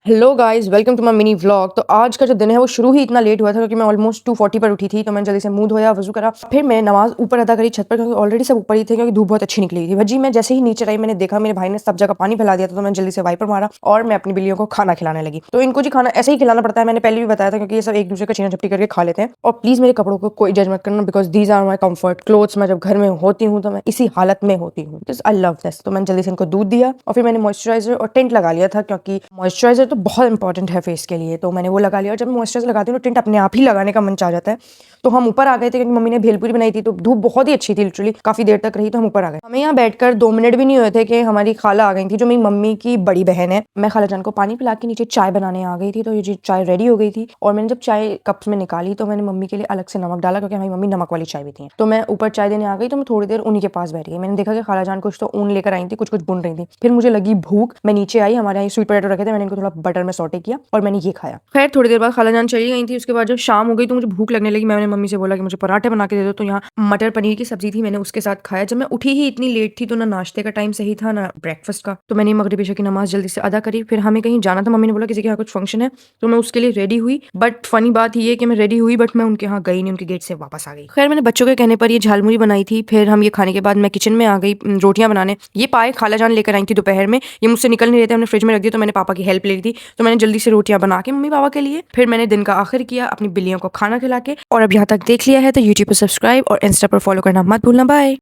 Hello guys, welcome to my mini vlog. तो आज का जो दिन है वो शुरू ही इतना लेट हुआ था क्योंकि मैं ऑलमोस्ट 2:40 पर उठी थी। तो मैंने जल्दी से मुंह धोया, वजू करा, फिर मैं नमाज ऊपर अदा करी छत पर क्योंकि ऑलरेडी सब ऊपर ही थे क्योंकि धूप बहुत अच्छी निकली थी। भजी मैं जैसे ही नीचे आई मैंने देखा मेरे भाई ने सब जगह पानी फैला दिया था। तो मैंने जल्दी से वाइपर मारा और मैं अपनी बिल्लियों को खाना खिलाने लगी। तो इनको जी खाना ऐसे ही खिलाना पड़ता है, मैंने पहले भी बताया था क्योंकि ये सब एक दूसरे का छीना झपटी करके खा लेते हैं। और प्लीज मेरे कपड़ों को कोई जज मत करना because these are my comfort clothes. मैं जब घर में होती हूँ तो मैं इसी हालत में होती हूँ। I love this. तो मैंने जल्दी से इनको दूध दिया और फिर मैंने मॉइस्चराइजर और टिंट लगा लिया था क्योंकि मॉइस्चराइजर तो बहुत इंपॉर्टेंट है फेस के लिए। तो मैंने वो लगा लिया और जब मॉइस्चराइजर लगाती हूँ तो टिंट अपने आप ही लगाने का मन चाह जाता है। तो हम ऊपर आ गए थे क्योंकि मम्मी ने भेलपूरी बनाई थी। तो धूप बहुत ही अच्छी थी, लिटरली काफी देर तक रही। तो हम ऊपर आ गए। हमें यहाँ बैठकर 2 मिनट भी नहीं हुए थे कि हमारी खाला आ गई थी जो मेरी मम्मी की बड़ी बहन है। मैं खाला जान को पानी पिला के नीचे चाय बनाने आ गई थी। तो ये जी चाय रेडी हो गई थी और मैंने जब चाय कप्स में निकाली तो मैंने मम्मी के लिए अलग से नमक डाला क्योंकि हमारी मम्मी नमक वाली चाय पीती है। तो मैं ऊपर चाय देने आ गई तो मैं थोड़ी देर उन्हीं के पास बैठ गई। मैंने देखा कि खाला जान कुछ तो ऊन लेकर आई थी, कुछ कुछ बुन रही थी। फिर मुझे लगी भूख, मैं नीचे आई, हमारे यहाँ स्वीट पोटैटो रखे थे, मैंने इनको थोड़ा बटर में सौटे किया और मैंने ये खाया। खैर थोड़ी देर बाद खाला जान चली गई थी। उसके बाद जब शाम हो गई तो मुझे भूख लगने लगी। मैंने मम्मी से बोला कि मुझे पराठे बना के दे दो। तो यहाँ मटर पनीर की सब्जी थी, मैंने उसके साथ खाया। जब मैं उठी ही इतनी लेट थी तो ना नाश्ते का टाइम सही था ना ब्रेकफास्ट का। तो मैंने मगरिब इशा की नमाज जल्दी से अदा करी। फिर हमें कहीं जाना था, मम्मी ने बोला किसी के यहाँ कुछ फंक्शन है तो मैं उसके लिए रेडी हुई। बट फनी बात ये है कि मैं रेडी हुई बट मैं उनके यहाँ गई नहीं, उनके गेट से वापस आ गई। खैर मैंने बच्चों के कहने पर ये झालमुरी बनाई थी। फिर हम ये खाने के बाद मैं किचन में आ गई रोटियां बनाने। ये पाए खाला जान लेकर आई थी दोपहर में, ये मुझसे निकल नहीं रहे थे, हमने फ्रिज में रख दिया। तो मैंने पापा की हेल्प ले ली थी। तो मैंने जल्दी से रोटियां बना के मम्मी पापा के लिए, फिर मैंने दिन का आखिर किया अपनी बिल्लियों को खाना खिला के। और अब यहाँ तक देख लिया है तो यूट्यूब पर सब्सक्राइब और इंस्टा पर फॉलो करना मत भूलना। बाय।